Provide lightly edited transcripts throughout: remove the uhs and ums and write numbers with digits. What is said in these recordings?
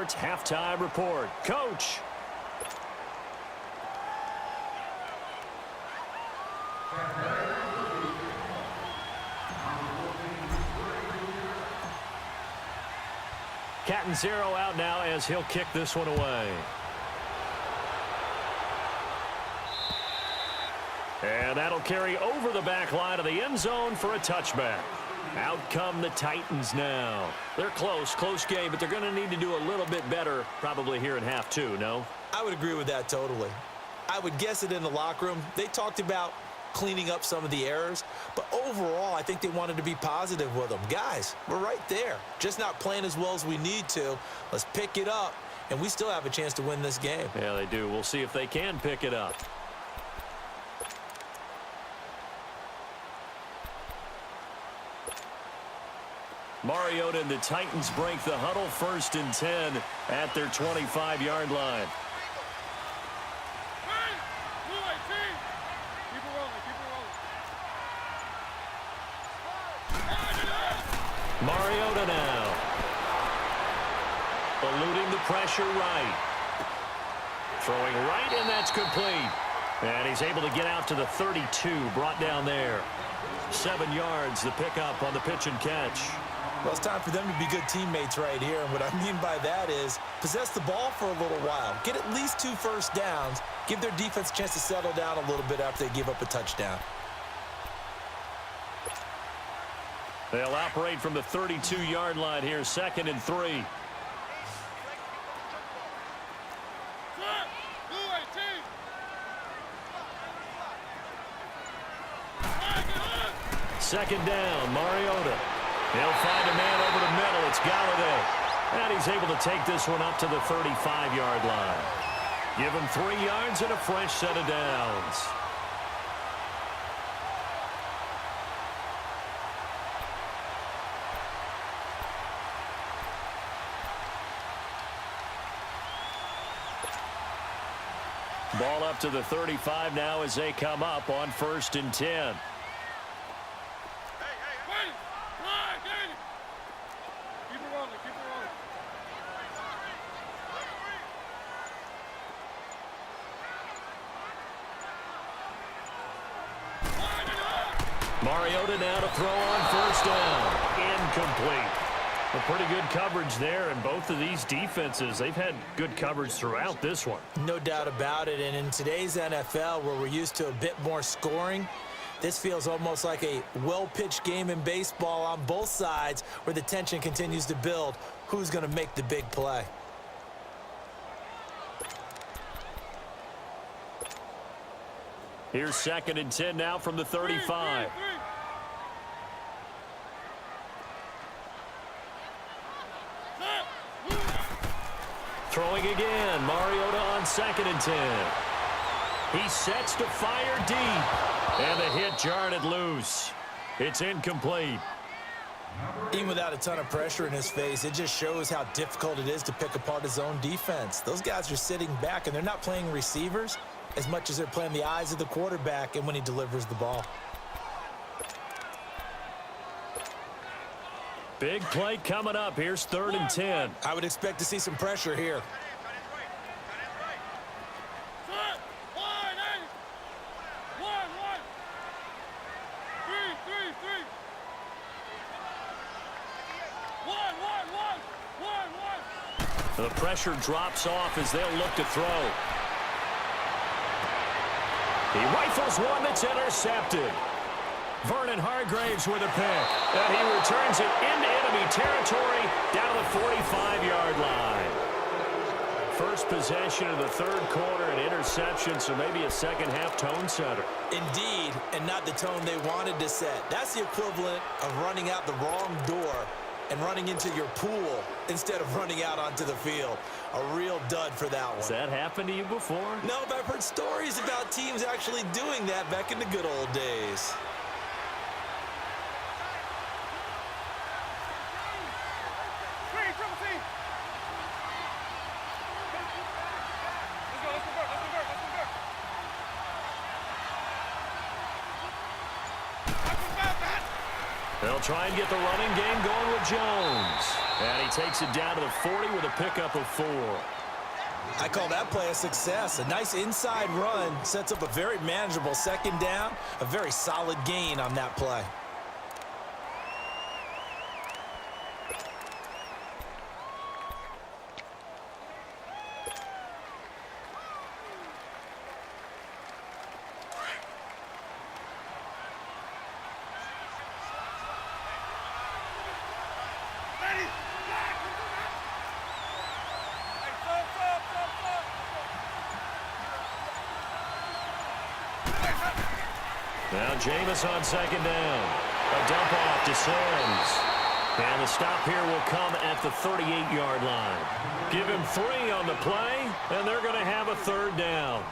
Sports Halftime Report. Coach. Catanzaro out now as he'll kick this one away. And that'll carry over the back line of the end zone for a touchback. Out come the Titans now. They're close game, but they're going to need to do a little bit better probably here in half two, no? I would agree with that totally. I would guess it in the locker room. They talked about cleaning up some of the errors, but overall, I think they wanted to be positive with them. Guys, we're right there. Just not playing as well as we need to. Let's pick it up, and we still have a chance to win this game. Yeah, they do. We'll see if they can pick it up. Mariota and the Titans break the huddle, 1st and 10 at their 25-yard line. Mariota now. Eluding the pressure right. Throwing right, and that's complete. And he's able to get out to the 32, brought down there. 7 yards, the pickup on the pitch and catch. Well, it's time for them to be good teammates right here. And what I mean by that is possess the ball for a little while. Get at least 2 first downs. Give their defense a chance to settle down a little bit after they give up a touchdown. They'll operate from the 32-yard line here, 2nd and 3. Second down, Mariota. He'll find a man over the middle. It's Galladay. And he's able to take this one up to the 35-yard line. Give him 3 yards and a fresh set of downs. Ball up to the 35 now as they come up on 1st and 10. Mariota now to throw on 1st down. Incomplete. A pretty good coverage there, and both of these defenses, they've had good coverage throughout this one. No doubt about it, and in today's NFL, where we're used to a bit more scoring, this feels almost like a well-pitched game in baseball on both sides where the tension continues to build. Who's going to make the big play? Here's 2nd and 10 now from the 35. Throwing again. Mariota on 2nd and 10. He sets to fire deep. And the hit jarred it loose. It's incomplete. Even without a ton of pressure in his face, it just shows how difficult it is to pick apart his own defense. Those guys are sitting back, and they're not playing receivers as much as they're playing the eyes of the quarterback and when he delivers the ball. Big play coming up. Here's 3rd and 10. I would expect to see some pressure here. The pressure drops off as they'll look to throw. He rifles one that's intercepted. Vernon Hargraves with a pick. And he returns it into enemy territory down to the 45-yard line. First possession of the 3rd quarter, an interception, so maybe a second-half tone setter. Indeed, and not the tone they wanted to set. That's the equivalent of running out the wrong door and running into your pool instead of running out onto the field. A real dud for that one. Has that happened to you before? No, but I've heard stories about teams actually doing that back in the good old days. They'll try and get the running game going with Jones. And he takes it down to the 40 with a pickup of 4. I call that play a success. A nice inside run sets up a very manageable second down, a very solid gain on that play. Now Jameis on second down. A dump off to Sims. And the stop here will come at the 38-yard line. Give him 3 on the play, and they're going to have a third down.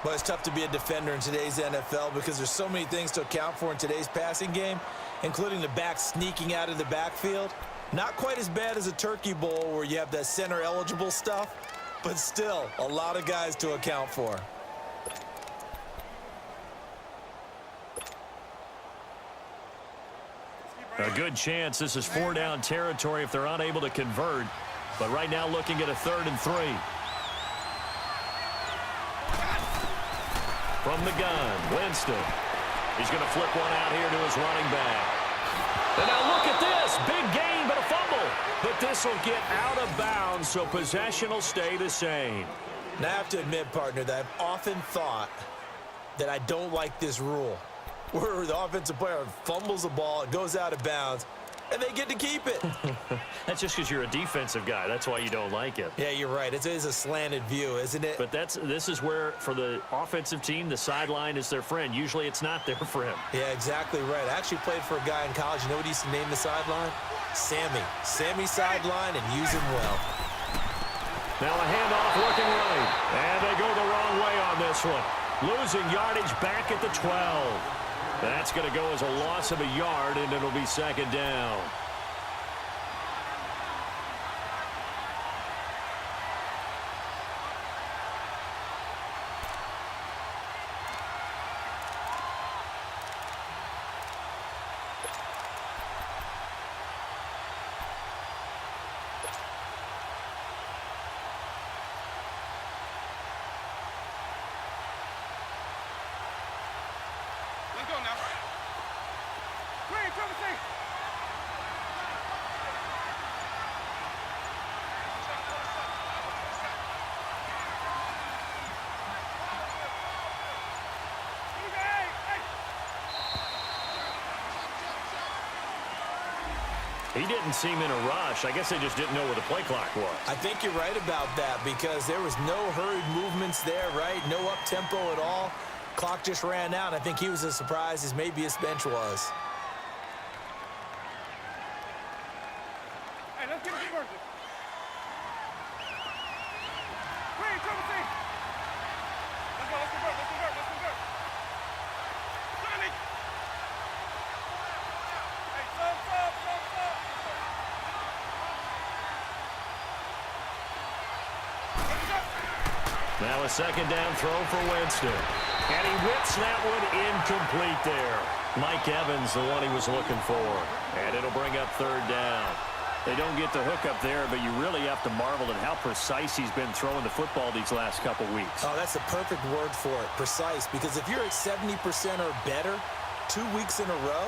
Well, it's tough to be a defender in today's NFL because there's so many things to account for in today's passing game, including the back sneaking out of the backfield. Not quite as bad as a turkey bowl where you have that center-eligible stuff, but still a lot of guys to account for. A good chance this is 4-down territory if they're unable to convert. But right now looking at a 3rd and 3. From the gun, Winston. He's going to flip one out here to his running back. And now look at this. Big gain, but a fumble. But this will get out of bounds, so possession will stay the same. Now, I have to admit, partner, that I've often thought that I don't like this rule, where the offensive player fumbles the ball, it goes out of bounds, and they get to keep it. That's just because you're a defensive guy. That's why you don't like it. Yeah, you're right. It is a slanted view, isn't it? But this is where, for the offensive team, the sideline is their friend. Usually it's not their friend. Yeah, exactly right. I actually played for a guy in college. You know what he used to name the sideline? Sammy. Sammy sideline, and use him well. Now a handoff looking right. And they go the wrong way on this one. Losing yardage back at the 12. That's going to go as a loss of a yard, and it'll be second down. Let's go now. Green, come and see. He didn't seem in a rush. I guess they just didn't know where the play clock was. I think you're right about that because there was no hurried movements there, right? No up-tempo at all. Clock just ran out. I think he was as surprised as maybe his bench was. Hey, let's get a conversion. Green, come and see. Let's go, let's convert, let's convert, let's convert. Johnny. Hey, sub. Now a second down throw for Winston. And he whips that one incomplete there. Mike Evans, the one he was looking for. And it'll bring up third down. They don't get the hook up there, but you really have to marvel at how precise he's been throwing the football these last couple weeks. Oh, that's the perfect word for it, precise. Because if you're at 70% or better 2 weeks in a row,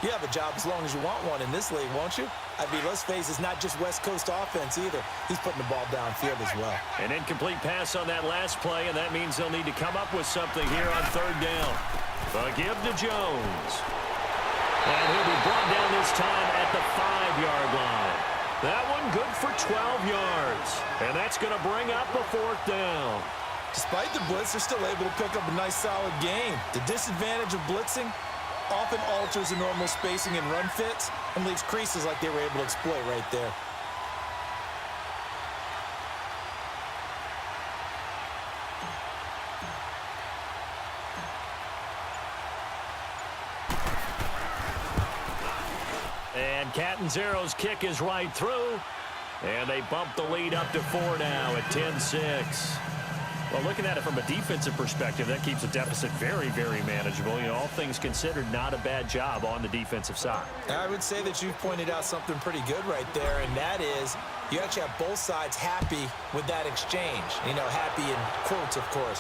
you have a job as long as you want one in this league, won't you? I mean, let's face it, it's not just West Coast offense either. He's putting the ball downfield as well. An incomplete pass on that last play, and that means they'll need to come up with something here on third down. The give to Jones. And he'll be brought down this time at the 5-yard line. That one good for 12 yards. And that's going to bring up a fourth down. Despite the blitz, they're still able to pick up a nice, solid gain. The disadvantage of blitzing often alters the normal spacing and run fits and leaves creases like they were able to exploit right there. And Catanzaro's kick is right through. And they bump the lead up to 4 now at 10-6. Well, looking at it from a defensive perspective, that keeps the deficit very, very manageable. You know, all things considered, not a bad job on the defensive side. I would say that you've pointed out something pretty good right there, and that is you actually have both sides happy with that exchange. You know, happy in quotes, of course.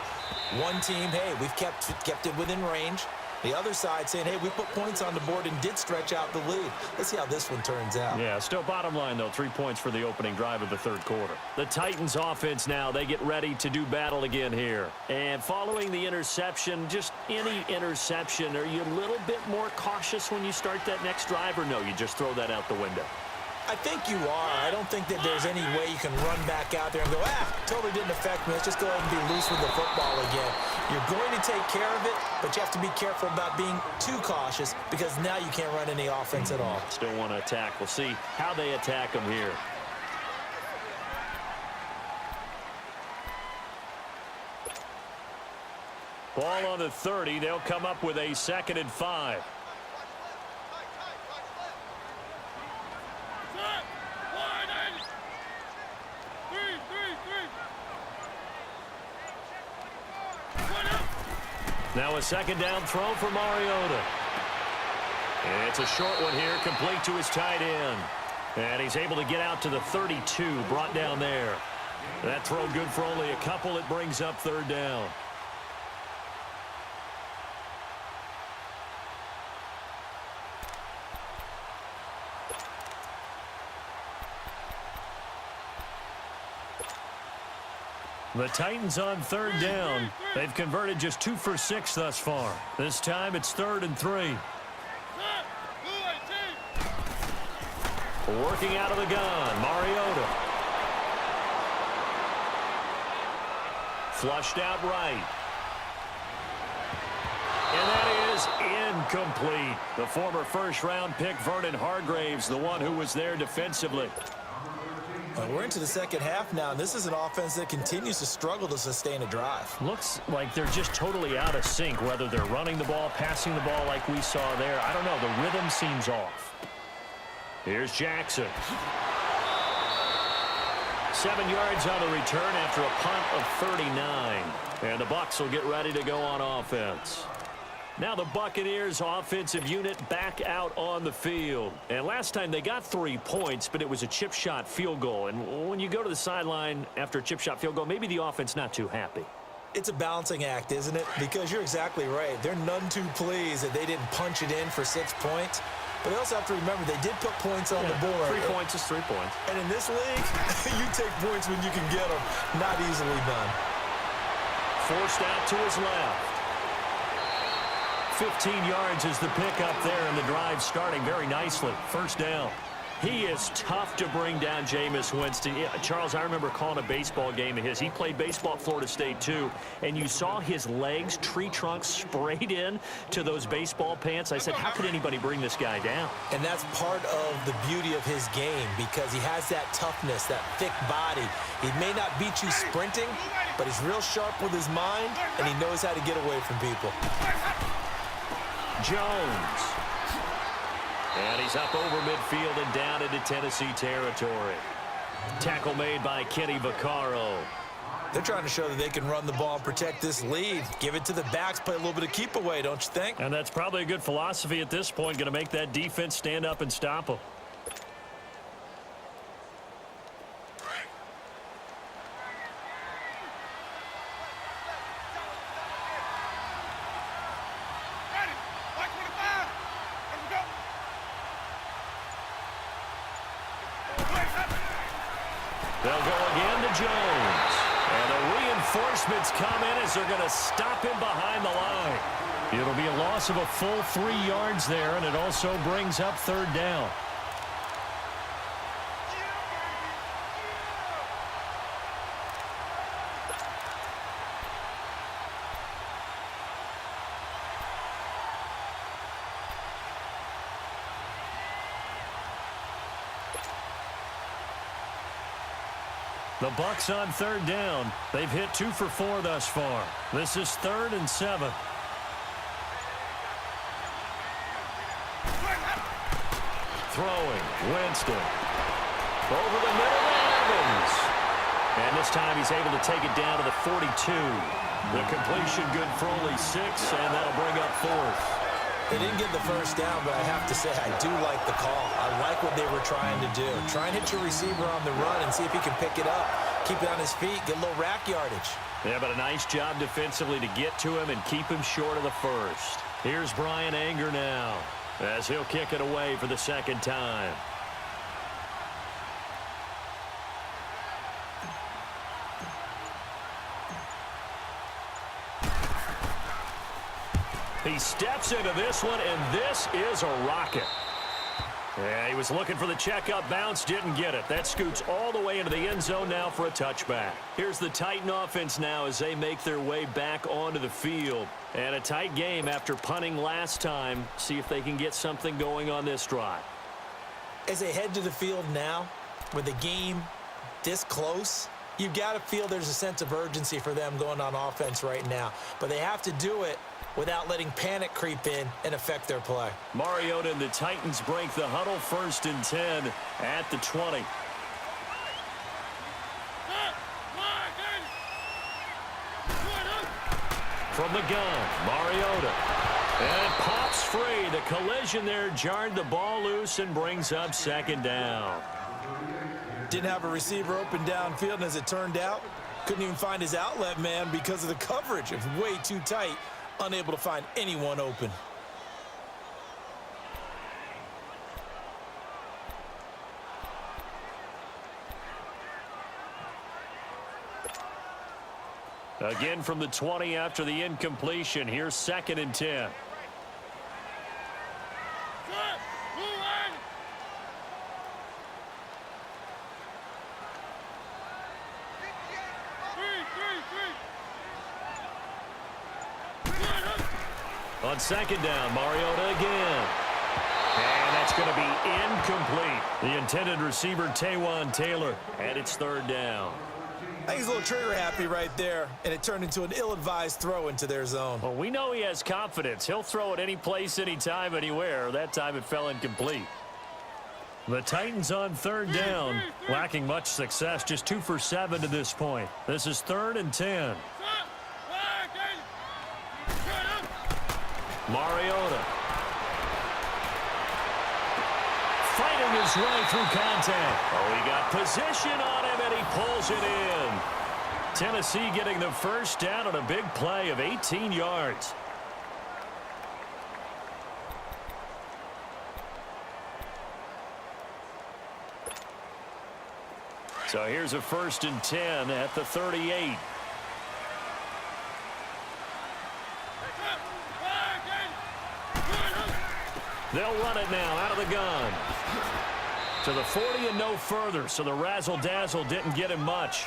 One team, hey, we've kept it within range. The other side saying, hey, we put points on the board and did stretch out the lead. Let's see how this one turns out. Yeah, still bottom line, though, 3 points for the opening drive of the third quarter. The Titans offense now, they get ready to do battle again here. And following the interception, just any interception, are you a little bit more cautious when you start that next drive, or no, you just throw that out the window? I think you are. I don't think that there's any way you can run back out there and go, totally didn't affect me. Let's just go ahead and be loose with the football again. You're going to take care of it, but you have to be careful about being too cautious because now you can't run any offense at all. Still want to attack. We'll see how they attack them here. Ball on the 30. They'll come up with a 2nd and 5. Now a 2nd down throw for Mariota. It's a short one here, complete to his tight end. And he's able to get out to the 32, brought down there. That throw good for only a couple. It brings up 3rd down. The Titans on 3rd down. They've converted just 2 for 6 thus far. This time it's 3rd and 3. Working out of the gun, Mariota. Flushed out right. And that is incomplete. The former first-round pick, Vernon Hargreaves, the one who was there defensively. We're into the second half now. This is an offense that continues to struggle to sustain a drive. Looks like they're just totally out of sync, whether they're running the ball, passing the ball like we saw there. I don't know. The rhythm seems off. Here's Jackson. 7 yards on the return after a punt of 39. And the Bucs will get ready to go on offense. Now the Buccaneers offensive unit back out on the field. And last time they got 3 points, but it was a chip shot field goal. And when you go to the sideline after a chip shot field goal, maybe the offense not too happy. It's a balancing act, isn't it? Because you're exactly right. They're none too pleased that they didn't punch it in for 6 points. But they also have to remember they did put points on the board. 3 points is 3 points. And in this league, you take points when you can get them. Not easily done. Forced out to his left. 15 yards is the pickup there, and the drive starting very nicely. 1st down. He is tough to bring down, Jameis Winston. Yeah, Charles, I remember calling a baseball game of his. He played baseball at Florida State, too, and you saw his legs, tree trunks sprayed in to those baseball pants. I said, how could anybody bring this guy down? And that's part of the beauty of his game because he has that toughness, that thick body. He may not beat you sprinting, but he's real sharp with his mind, and he knows how to get away from people. Jones. And he's up over midfield and down into Tennessee territory. Tackle made by Kenny Vaccaro. They're trying to show that they can run the ball and protect this lead. Give it to the backs, play a little bit of keep away, don't you think? And that's probably a good philosophy at this point, going to make that defense stand up and stop them. They'll go again to Jones. And the reinforcements come in as they're going to stop him behind the line. It'll be a loss of a full 3 yards there, and it also brings up 3rd down. The Bucs on 3rd down. They've hit 2 for 4 thus far. This is 3rd and 7. Throwing, Winston. Over the middle to Evans. And this time he's able to take it down to the 42. The completion good for only 6, and that'll bring up 4th. They didn't get the first down, but I have to say I do like the call. I like what they were trying to do. Try and hit your receiver on the run and see if he can pick it up. Keep it on his feet, get a little rack yardage. Yeah, but a nice job defensively to get to him and keep him short of the first. Here's Brian Anger now as he'll kick it away for the second time. He steps into this one, and this is a rocket. Yeah, he was looking for the checkup bounce, didn't get it. That scoots all the way into the end zone now for a touchback. Here's the Titan offense now as they make their way back onto the field. And a tight game after punting last time. See if they can get something going on this drive. As they head to the field now, with the game this close, you've got to feel there's a sense of urgency for them going on offense right now. But they have to do it without letting panic creep in and affect their play. Mariota and the Titans break the huddle, 1st and 10 at the 20. From the gun, Mariota. And it pops free. The collision there jarred the ball loose and brings up 2nd down. Didn't have a receiver open downfield, and as it turned out, couldn't even find his outlet man because of the coverage. It was way too tight. Unable to find anyone open. Again from the 20 after the incompletion. Here's 2nd and 10. On 2nd down, Mariota again. And that's going to be incomplete. The intended receiver, Taywan Taylor. And it's 3rd down. I think he's a little trigger happy right there, and it turned into an ill-advised throw into their zone. Well, we know he has confidence. He'll throw it any place, anytime, anywhere. That time it fell incomplete. The Titans on 3rd down, lacking much success, just 2 for 7 to this point. This is 3rd and 10. Mariota. Fighting his way through contact. Oh, he got position on him, and he pulls it in. Tennessee getting the first down on a big play of 18 yards. So here's a 1st and 10 at the 38. They'll run it now out of the gun. To the 40 and no further, so the razzle-dazzle didn't get him much.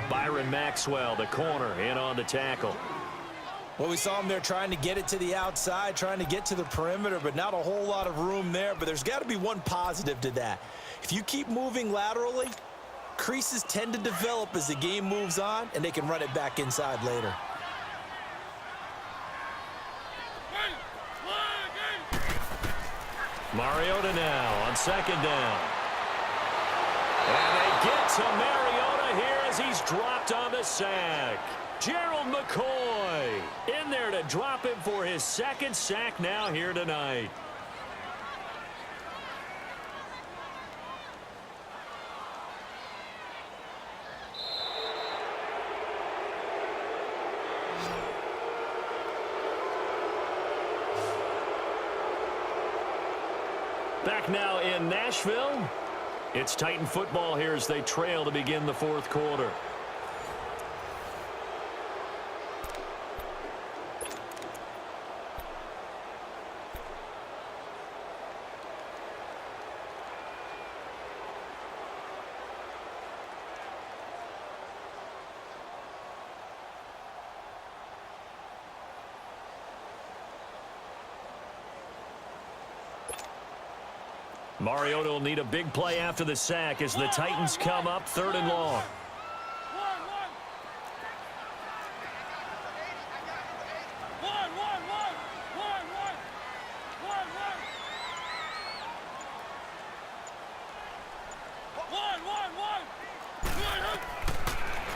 Byron Maxwell, the corner, in on the tackle. Well, we saw him there trying to get it to the outside, trying to get to the perimeter, but not a whole lot of room there. But there's got to be one positive to that. If you keep moving laterally, creases tend to develop as the game moves on, and they can run it back inside later. Mariota now on 2nd down. And they get to Mariota here as he's dropped on the sack. Gerald McCoy in there to drop him for his 2nd sack now here tonight. Back now in Nashville. It's Titan football here as they trail to begin the 4th quarter. Mariota will need a big play after the sack as the Titans come up 3rd and long.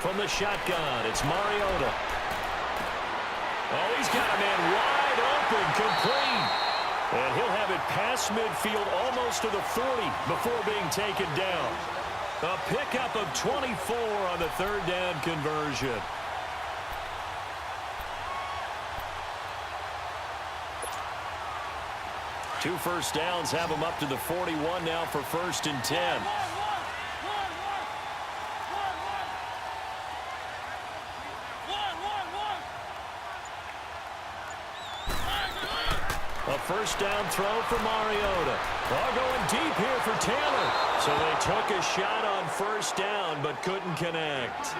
From the shotgun, it's Mariota. Oh, he's got a man wide open, complete. And he'll have it past midfield almost to the 40 before being taken down. A pickup of 24 on the third down conversion. Two first downs have him up to the 41 now for 1st and 10. A first down throw for Mariota. Oh, going deep here for Taylor. So they took a shot on first down but couldn't connect.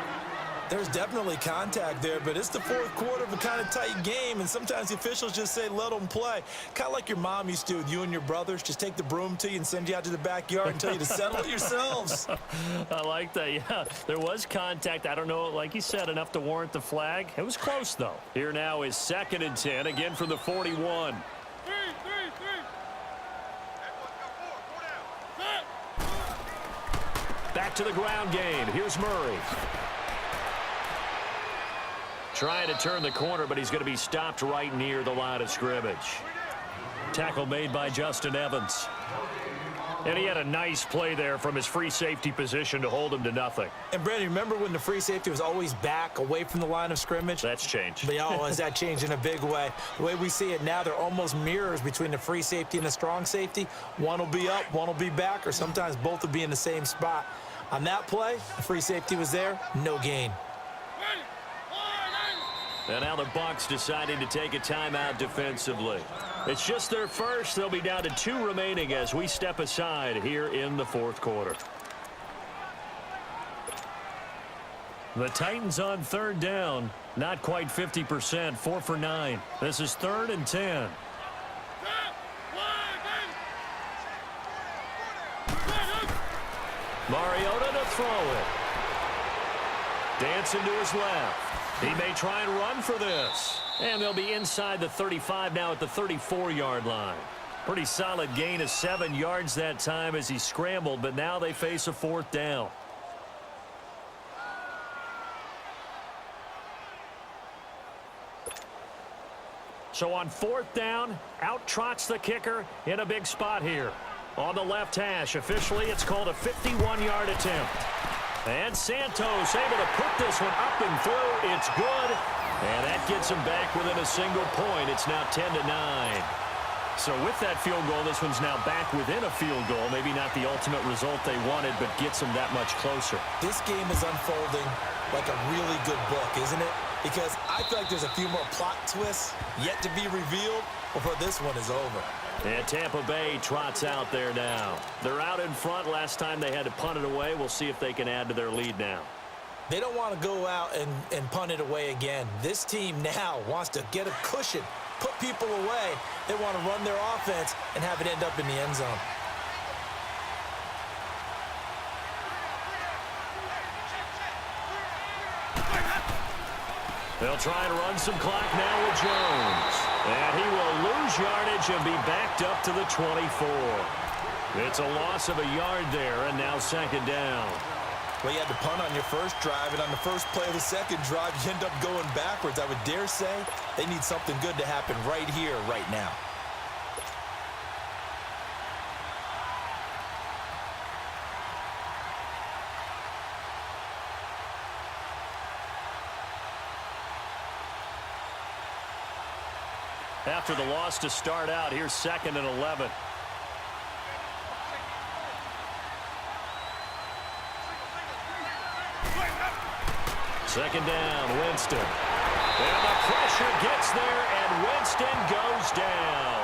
There's definitely contact there, but it's the fourth quarter of a kind of tight game, and sometimes the officials just say, let them play. Kind of like your mom used to with you and your brothers. Just take the broom to you and send you out to the backyard and tell you to settle it yourselves. I like that, yeah. There was contact. I don't know, like you said, enough to warrant the flag. It was close, though. Here now is 2nd and 10, again from the 41. Back to the ground game. Here's Murray. Trying to turn the corner, but he's going to be stopped right near the line of scrimmage. Tackle made by Justin Evans. And he had a nice play there from his free safety position to hold him to nothing. And, Brandon, remember when the free safety was always back away from the line of scrimmage? That's changed. But, oh, has that changed in a big way? The way we see it now, they're almost mirrors between the free safety and the strong safety. One will be up, one will be back, or sometimes both will be in the same spot. On that play, the free safety was there, no gain. And now the Bucs deciding to take a timeout defensively. It's just their first. They'll be down to 2 remaining as we step aside here in the fourth quarter. The Titans on third down. Not quite 50%. 4 for 9. This is 3rd and 10. Mariota to throw it. Dancing to his left. He may try and run for this. And they'll be inside the 35 now at the 34-yard line. Pretty solid gain of 7 yards that time as he scrambled, but now they face a 4th down. So on 4th down, out trots the kicker in a big spot here. On the left hash, officially it's called a 51-yard attempt. And Santos able to put this one up and through. It's good. And that gets him back within a single point. It's now 10-9. So with that field goal, this one's now back within a field goal. Maybe not the ultimate result they wanted, but gets them that much closer. This game is unfolding like a really good book, isn't it? Because I feel like there's a few more plot twists yet to be revealed before this one is over. And Tampa Bay trots out there now. They're out in front. Last time they had to punt it away. We'll see if they can add to their lead now. They don't want to go out and punt it away again. This team now wants to get a cushion, put people away. They want to run their offense and have it end up in the end zone. They'll try and run some clock now with Jones. And he will lose yardage and be backed up to the 24. It's a loss of a yard there, and now 2nd down. Well, you had to punt on your first drive, and on the first play of the second drive, you end up going backwards. I would dare say they need something good to happen right here, right now. After the loss to start out, here's 2nd and 11. Second down, Winston. And the pressure gets there, and Winston goes down.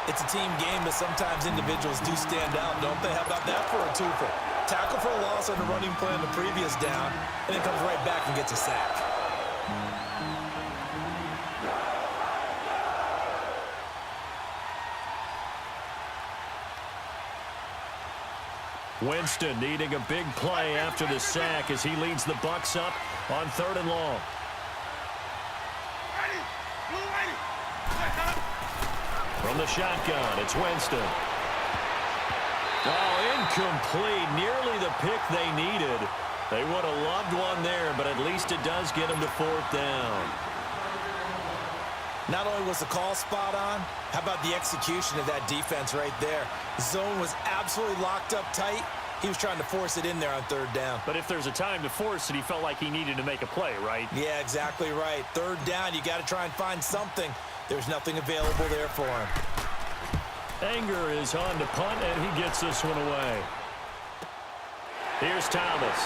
It's a team game, but sometimes individuals do stand out, don't they? How about that for a twofer? Tackle for a loss on the running play on the previous down, and then comes right back and gets a sack. Winston needing a big play after the sack as he leads the Bucs up on 3rd and long. From the shotgun, it's Winston. Oh, incomplete. Nearly the pick they needed. They would have loved one there, but at least it does get him to 4th down. Not only was the call spot on, how about the execution of that defense right there? The zone was absolutely locked up tight. He was trying to force it in there on 3rd down. But if there's a time to force it, he felt like he needed to make a play, right? Yeah, exactly right. 3rd down, you got to try and find something. There's nothing available there for him. Anger is on to punt, and he gets this one away. Here's Thomas.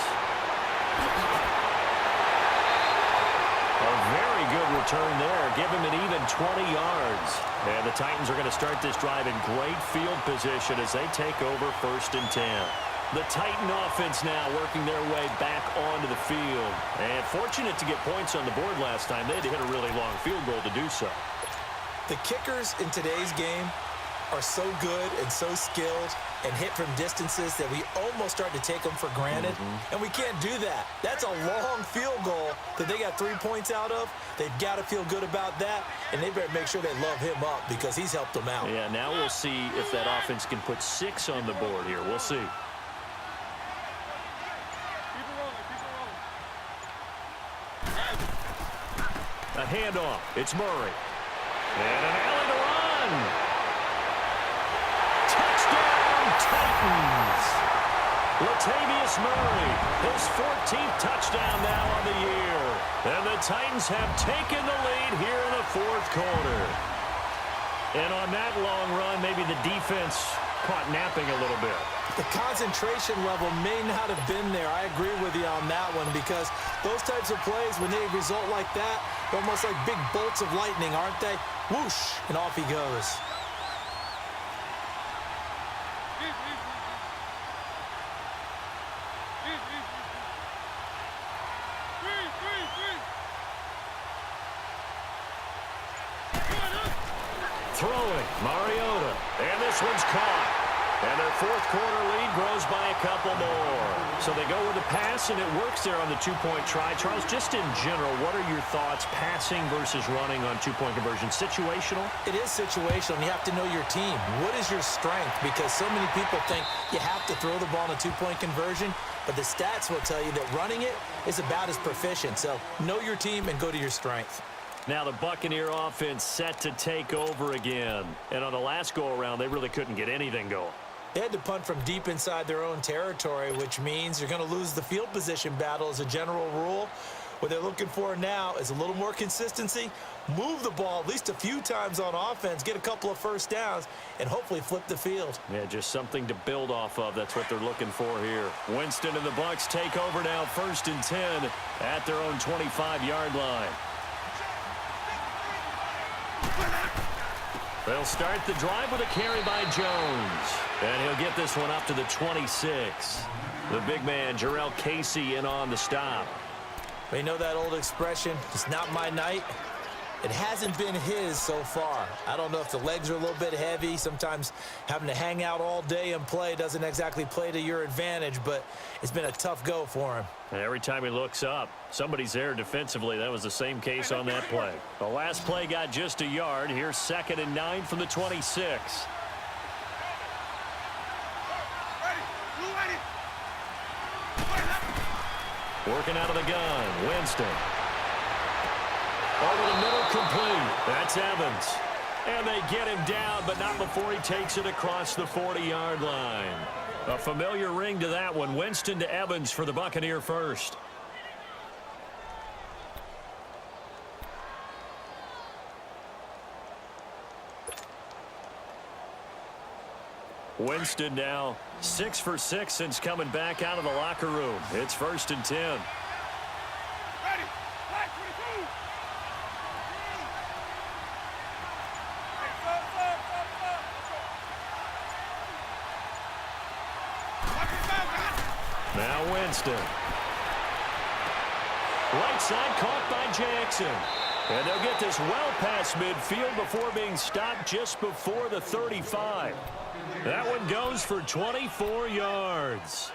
A very good return there. Give him an even 20 yards. And the Titans are going to start this drive in great field position as they take over 1st and 10. The Titan offense now working their way back onto the field. And fortunate to get points on the board last time. They had to hit a really long field goal to do so. The kickers in today's game are so good and so skilled and hit from distances that we almost start to take them for granted. And we can't do that. That's a long field goal that they got 3 points out of. They've got to feel good about that, and they better make sure they love him up because he's helped them out. Yeah, now we'll see if that offense can put 6 on the board here. We'll see. A handoff. It's Murray. And an alley to run. Touchdown, Titans. Latavius Murray, his 14th touchdown now on the year. And the Titans have taken the lead here in the 4th quarter. And on that long run, maybe the defense caught napping a little bit. The concentration level may not have been there. I agree with you on that one because those types of plays, when they result like that, they're almost like big bolts of lightning, aren't they? Whoosh, and off he goes. Throwing, Mariota, and this one's caught. And their 4th quarter lead grows by a couple more. So they go with a pass, and it works there on the 2-point try. Charles, just in general, what are your thoughts passing versus running on 2-point conversion? Situational? It is situational. You have to know your team. What is your strength? Because so many people think you have to throw the ball in a 2-point conversion, but the stats will tell you that running it is about as proficient. So know your team and go to your strength. Now the Buccaneer offense set to take over again. And on the last go-around, they really couldn't get anything going. They had to punt from deep inside their own territory, which means you're going to lose the field position battle as a general rule. What they're looking for now is a little more consistency, move the ball at least a few times on offense, get a couple of 1st downs, and hopefully flip the field. Yeah, just something to build off of. That's what they're looking for here. Winston and the Bucs take over now 1st and 10 at their own 25-yard line. They'll start the drive with a carry by Jones. And he'll get this one up to the 26. The big man, Jarrell Casey, in on the stop. You know that old expression, it's not my night. It hasn't been his so far. I don't know if the legs are a little bit heavy. Sometimes having to hang out all day and play doesn't exactly play to your advantage, but it's been a tough go for him. And every time he looks up, somebody's there defensively. That was the same case on that play. The last play got just a yard. Here's 2nd and 9 from the 26. Working out of the gun, Winston. Over the middle, complete. That's Evans. And they get him down, but not before he takes it across the 40-yard line. A familiar ring to that one. Winston to Evans for the Buccaneer first. Winston now 6 for 6 since coming back out of the locker room. It's 1st and 10. Ready. Flag 22. Now Winston. Right side caught by Jackson. And they'll get this well past midfield before being stopped just before the 35. That one goes for 24 yards.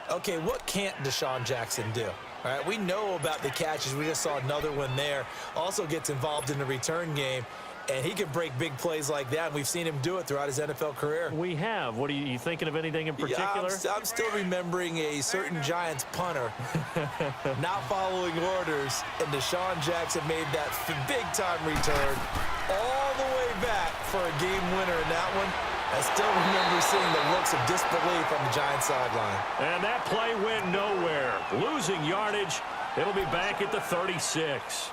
Okay, what can't Deshaun Jackson do? All right, we know about the catches. We just saw another one there. Also gets involved in the return game. And he can break big plays like that, and we've seen him do it throughout his NFL career. We have. What are you thinking of anything in particular? Yeah, I'm still remembering a certain Giants punter not following orders, and Deshaun Jackson made that big-time return all the way back for a game winner in that one. I still remember seeing the looks of disbelief on the Giants sideline. And that play went nowhere. Losing yardage. It'll be back at the 36.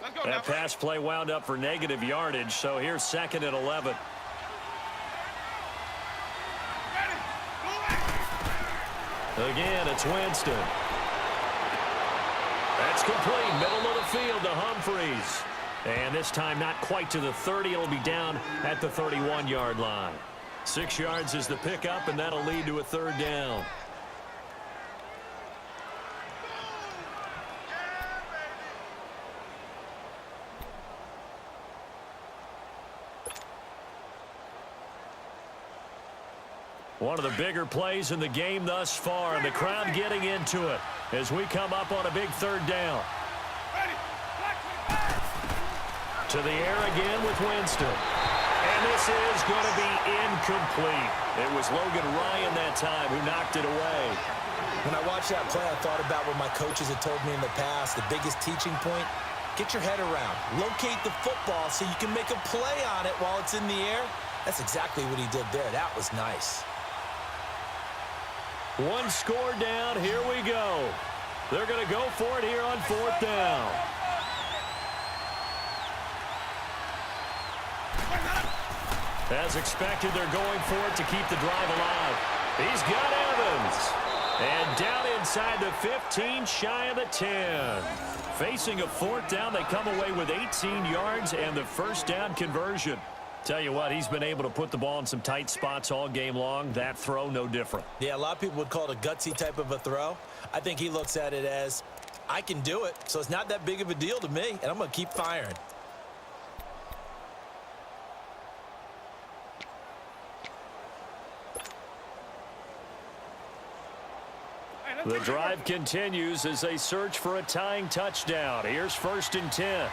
Let's go. That pass play wound up for negative yardage, so here's 2nd and 11. Ready. Go in. Again, it's Winston. That's complete. Middle of the field to Humphries. And this time not quite to the 30. It'll be down at the 31-yard line. 6 yards is the pickup, and that'll lead to a 3rd down. One of the bigger plays in the game thus far, and the crowd getting into it as we come up on a big 3rd down. Ready. Black 25. To the air again with Winston. And this is going to be incomplete. It was Logan Ryan that time who knocked it away. When I watched that play, I thought about what my coaches had told me in the past. The biggest teaching point, get your head around. Locate the football so you can make a play on it while it's in the air. That's exactly what he did there. That was nice. One score down. Here we go. They're going to go for it here on 4th down. As expected, they're going for it to keep the drive alive. He's got Evans. And down inside the 15, shy of the 10. Facing a 4th down, they come away with 18 yards and the 1st down conversion. Tell you what, he's been able to put the ball in some tight spots all game long. That throw, no different. Yeah, a lot of people would call it a gutsy type of a throw. I think he looks at it as, I can do it, so it's not that big of a deal to me, and I'm going to keep firing. The drive continues as they search for a tying touchdown. Here's 1st and 10.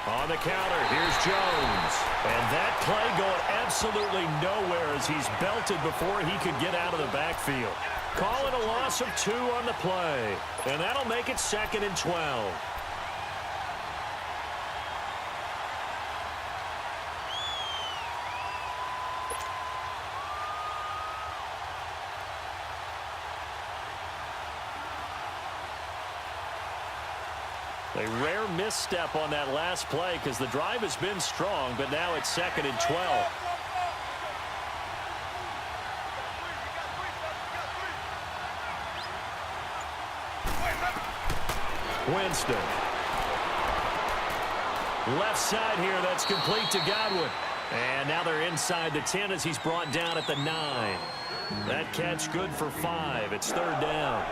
On the counter, here's Jones. And that play going absolutely nowhere as he's belted before he could get out of the backfield. Call it a loss of 2 on the play. And that'll make it 2nd and 12. A rare misstep on that last play because the drive has been strong, but now it's 2nd and 12. Winston. Left side here, that's complete to Godwin. And now they're inside the 10 as he's brought down at the 9. That catch good for 5. It's 3rd down.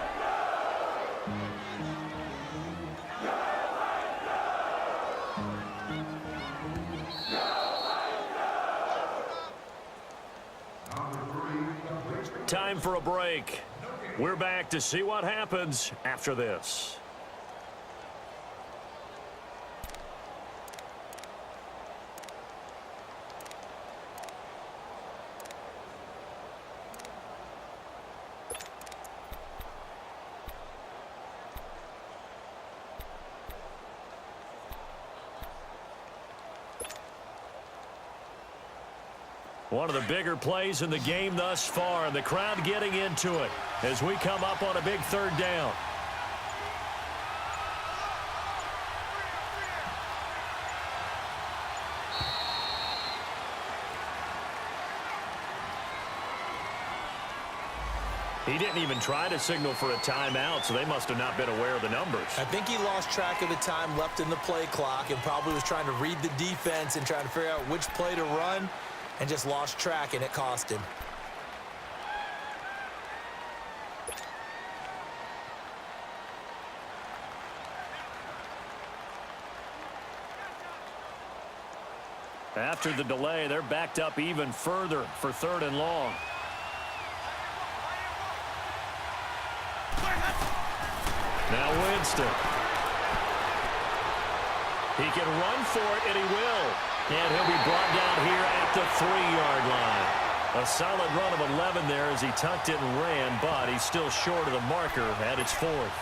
Time for a break. We're back to see what happens after this. One of the bigger plays in the game thus far, and the crowd getting into it as we come up on a big 3rd down. He didn't even try to signal for a timeout, so they must have not been aware of the numbers. I think he lost track of the time left in the play clock and probably was trying to read the defense and trying to figure out which play to run. and just lost track, and it cost him. After the delay, they're backed up even further for 3rd and long. Now Winston. He can run for it, and he will. And he'll be brought down here at the 3-yard line. A solid run of 11 there as he tucked it and ran, but he's still short of the marker at its 4th.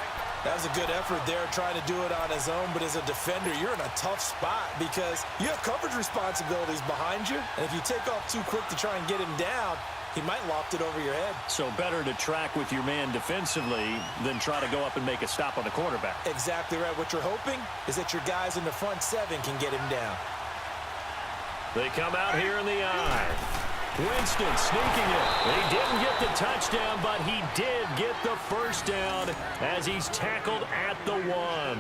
That was a good effort there trying to do it on his own, but as a defender, you're in a tough spot because you have coverage responsibilities behind you, and if you take off too quick to try and get him down, he might loft it over your head. So better to track with your man defensively than try to go up and make a stop on the quarterback. Exactly right. What you're hoping is that your guys in the front 7 can get him down. They come out here in the eye. Winston sneaking it. He didn't get the touchdown, but he did get the first down as he's tackled at the 1.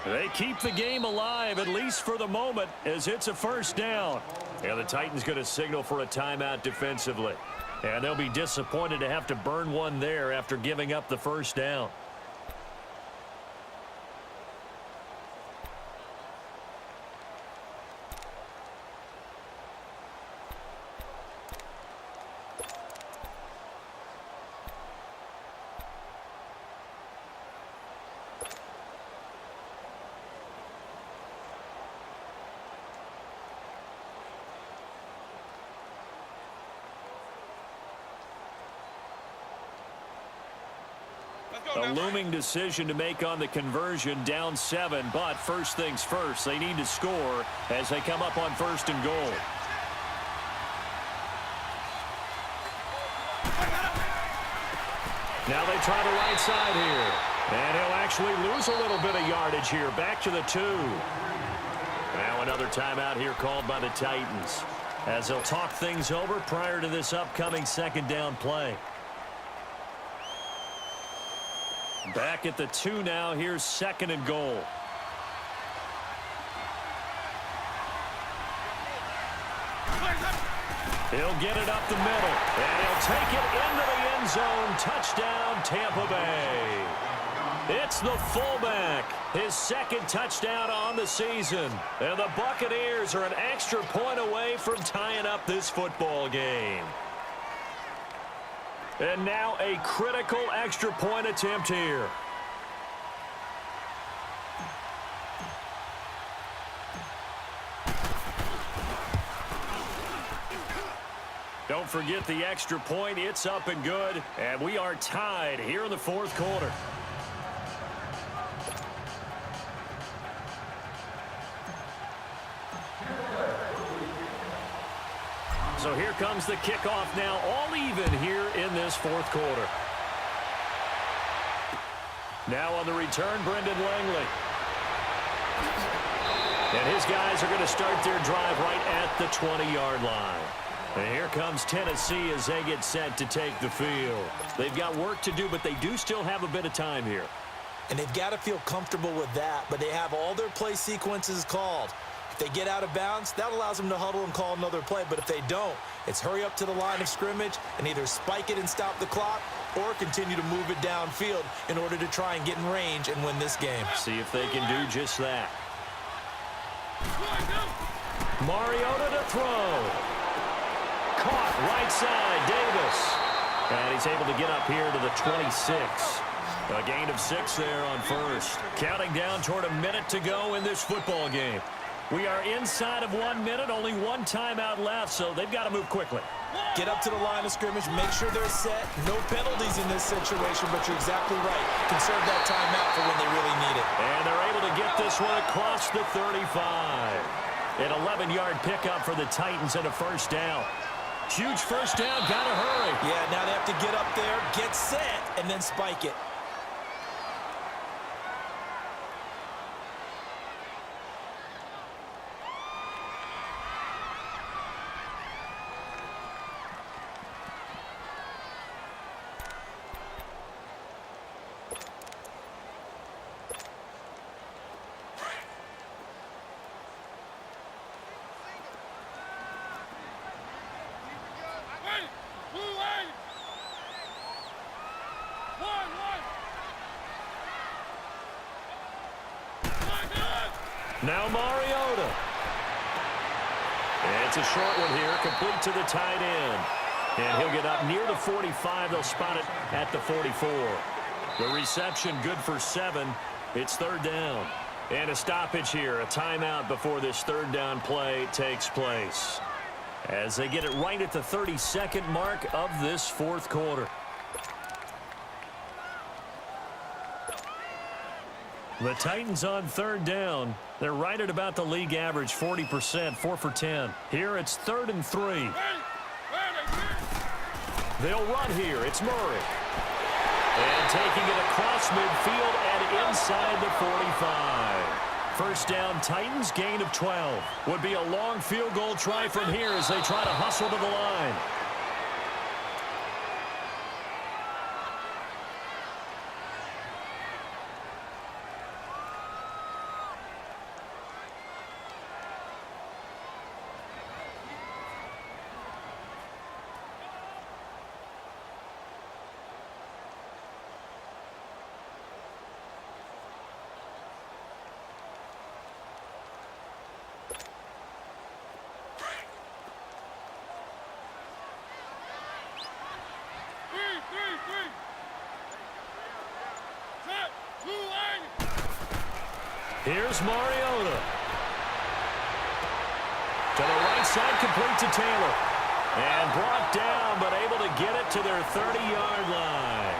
They keep the game alive, at least for the moment, as it's a first down. And the Titans going to signal for a timeout defensively. And they'll be disappointed to have to burn one there after giving up the first down. A looming decision to make on the conversion, down 7, but first things first, they need to score as they come up on 1st and goal. Now they try the right side here, and he'll actually lose a little bit of yardage here, back to the 2. Now another timeout here called by the Titans as they'll talk things over prior to this upcoming 2nd down play. Back at the 2 now. Here's 2nd and goal. He'll get it up the middle, and he'll take it into the end zone. Touchdown, Tampa Bay. It's the fullback, his 2nd touchdown on the season. And the Buccaneers are an extra point away from tying up this football game. And now a critical extra point attempt here. Don't forget the extra point. It's up and good. And we are tied here in the 4th quarter. So here comes the kickoff now, all even here in this 4th quarter. Now on the return, Brendan Langley. And his guys are going to start their drive right at the 20-yard line. And here comes Tennessee as they get set to take the field. They've got work to do, but they do still have a bit of time here. And they've got to feel comfortable with that, but they have all their play sequences called. If they get out of bounds, that allows them to huddle and call another play. But if they don't, it's hurry up to the line of scrimmage and either spike it and stop the clock or continue to move it downfield in order to try and get in range and win this game. See if they can do just that. Mariota to throw. Caught right side, Davis. And he's able to get up here to the 26. A gain of 6 there on first. Counting down toward a minute to go in this football game. We are inside of 1 minute, only one timeout left, so they've got to move quickly. Get up to the line of scrimmage, make sure they're set. No penalties in this situation, but you're exactly right. Conserve that timeout for when they really need it. And they're able to get this one across the 35. An 11-yard pickup for the Titans and a first down. Huge first down, gotta hurry. Yeah, now they have to get up there, get set, and then spike it. Now Mariota. And it's a short one here, complete to the tight end. And he'll get up near the 45. They'll spot it at the 44. The reception good for 7. It's third down. And a stoppage here, a timeout before this third down play takes place. As they get it right at the 32nd mark of this fourth quarter. The Titans on third down. They're right at about the league average, 40%, 4 for 10. Here it's 3rd and 3. They'll run here. It's Murray. And taking it across midfield and inside the 45. First down, Titans, gain of 12. Would be a long field goal try from here as they try to hustle to the line. Here's Mariota. To the right side, complete to Taylor. And brought down, but able to get it to their 30-yard line.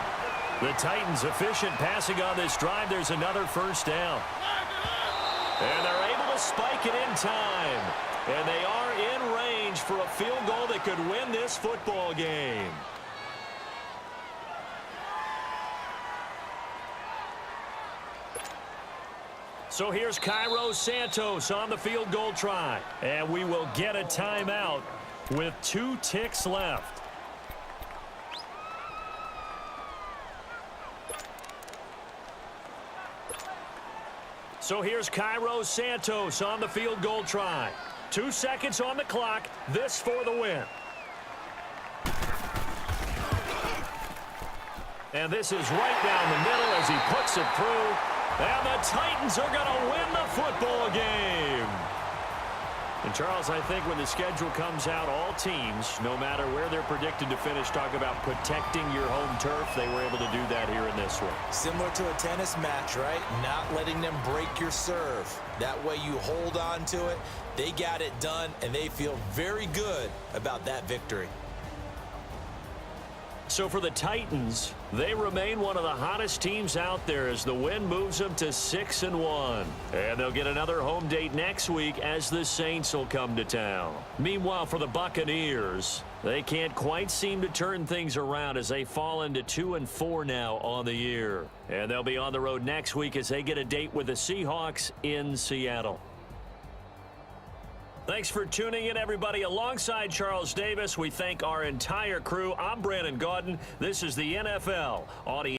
The Titans efficient passing on this drive. There's another first down. And they're able to spike it in time. And they are in range for a field goal that could win this football game. So here's Cairo Santos on the field goal try. And we will get a timeout with 2 ticks left. So here's Cairo Santos on the field goal try. 2 seconds on the clock. This for the win. And this is right down the middle as he puts it through. And the Titans are going to win the football game. And, Charles, I think when the schedule comes out, all teams, no matter where they're predicted to finish, talk about protecting your home turf. They were able to do that here in this one. Similar to a tennis match, right? Not letting them break your serve. That way you hold on to it. They got it done, and they feel very good about that victory. So for the Titans, they remain one of the hottest teams out there as the win moves them to 6-1. And they'll get another home date next week as the Saints will come to town. Meanwhile, for the Buccaneers, they can't quite seem to turn things around as they fall into 2-4 now on the year. And they'll be on the road next week as they get a date with the Seahawks in Seattle. Thanks for tuning in, everybody. Alongside Charles Davis, we thank our entire crew. I'm Brandon Gaudin. This is the NFL Audio.